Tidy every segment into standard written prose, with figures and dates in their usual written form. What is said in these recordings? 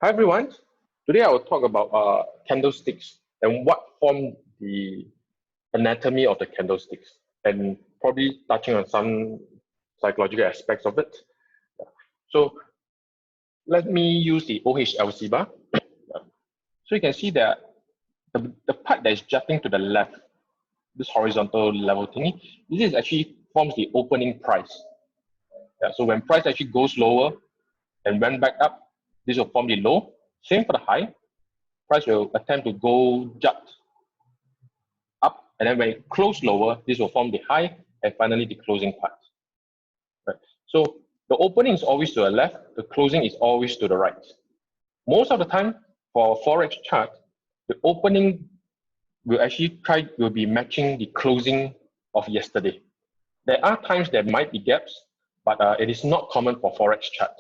Hi everyone. Today I will talk about candlesticks and what form the anatomy of the candlesticks, and probably touching on some psychological aspects of it. So let me use the OHLC bar. So you can see that the part that is jutting to the left, this horizontal level thingy, this is actually forms the opening price. So when price actually goes lower and went back up, this will form the low. Same for the high. Price will attempt to go jut up, and then when it closes lower, this will form the high, and finally the closing part. Right. So the opening is always to the left, the closing is always to the right. Most of the time for a Forex chart, the opening will be matching the closing of yesterday. There are times there might be gaps, but it is not common for Forex chart.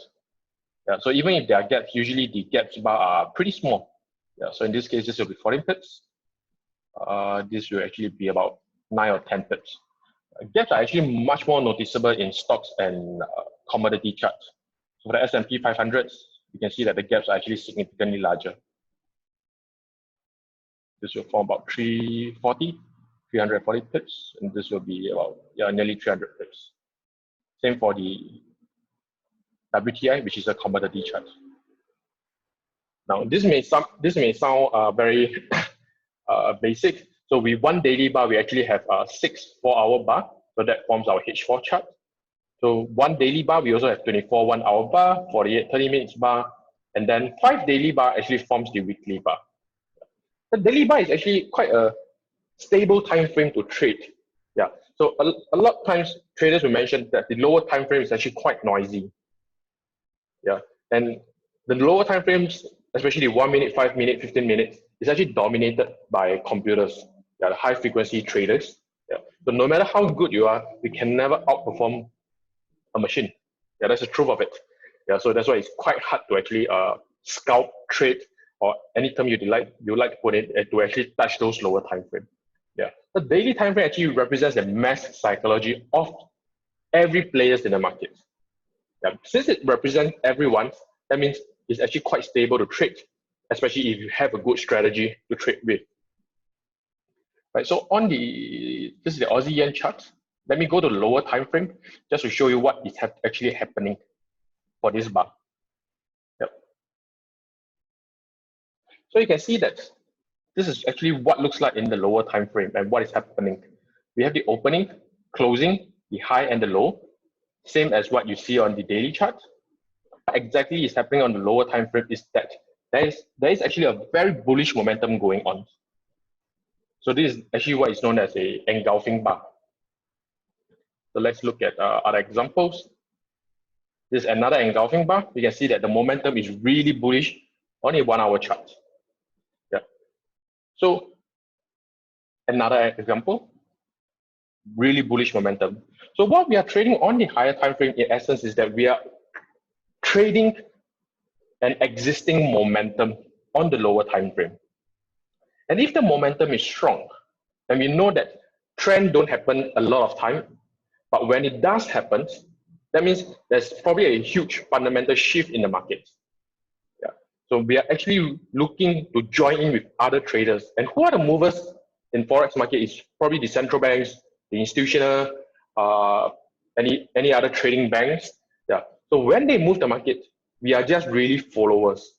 So even if there are gaps, usually the gaps bar are pretty small. So in this case, this will be 14 pips. This will actually be about 9 or 10 pips. Gaps are actually much more noticeable in stocks and commodity charts. So for the S&P 500, you can see that the gaps are actually significantly larger. This will form about 340 pips, and this will be about nearly 300 pips. Same for the WTI, which is a commodity chart. Now, this may sound very basic. So with one daily bar, we actually have 6 4-hour bar. So that forms our H4 chart. So one daily bar, we also have 24 1-hour bar, 48 30 minutes bar, and then 5 daily bar actually forms the weekly bar. The daily bar is actually quite a stable time frame to trade. So a lot of times traders will mention that the lower time frame is actually quite noisy. And the lower time frames, especially 1 minute, 5 minute, 15 minutes, is actually dominated by computers, the high frequency traders. So no matter how good you are, you can never outperform a machine. That's the truth of it. So that's why it's quite hard to actually scalp, trade, or any term you like to put it to actually touch those lower time frame. The daily time frame actually represents the mass psychology of every players in the market. Since it represents everyone, that means it's actually quite stable to trade, especially if you have a good strategy to trade with. Right, so this is the Aussie Yen chart. Let me go to the lower time frame just to show you what is actually happening for this bar. So you can see that this is actually what looks like in the lower time frame and what is happening. We have the opening, closing, the high and the low, same as what you see on the daily chart. What exactly is happening on the lower time frame is that there is actually a very bullish momentum going on. So this is actually what is known as a engulfing bar. So let's look at other examples. This is another engulfing bar. You can see that the momentum is really bullish on a 1-hour chart. So another example, really bullish momentum. So what we are trading on the higher time frame in essence is that we are trading an existing momentum on the lower time frame. And if the momentum is strong, and we know that trend don't happen a lot of time, but when it does happen, that means there's probably a huge fundamental shift in the market. So we are actually looking to join in with other traders. And who are the movers in Forex market is probably the central banks, the institutional, any other trading banks. So when they move the market, we are just really followers.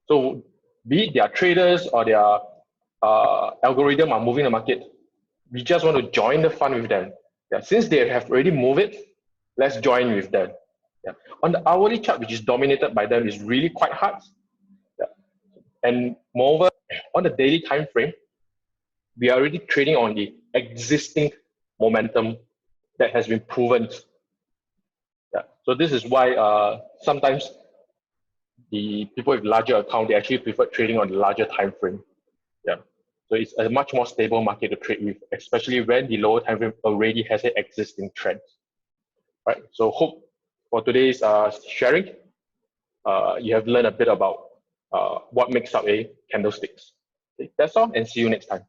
So be it their traders or their algorithm are moving the market, we just want to join the fun with them. Since they have already moved it, let's join with them. On the hourly chart, which is dominated by them, is really quite hard. And moreover, on the daily time frame, we are already trading on the existing momentum that has been proven. So this is why sometimes the people with larger account, they actually prefer trading on the larger time frame. So it's a much more stable market to trade with, especially when the lower time frame already has an existing trend. Right. So hope for today's sharing, you have learned a bit about what makes up a candlesticks. Okay, that's all, and see you next time.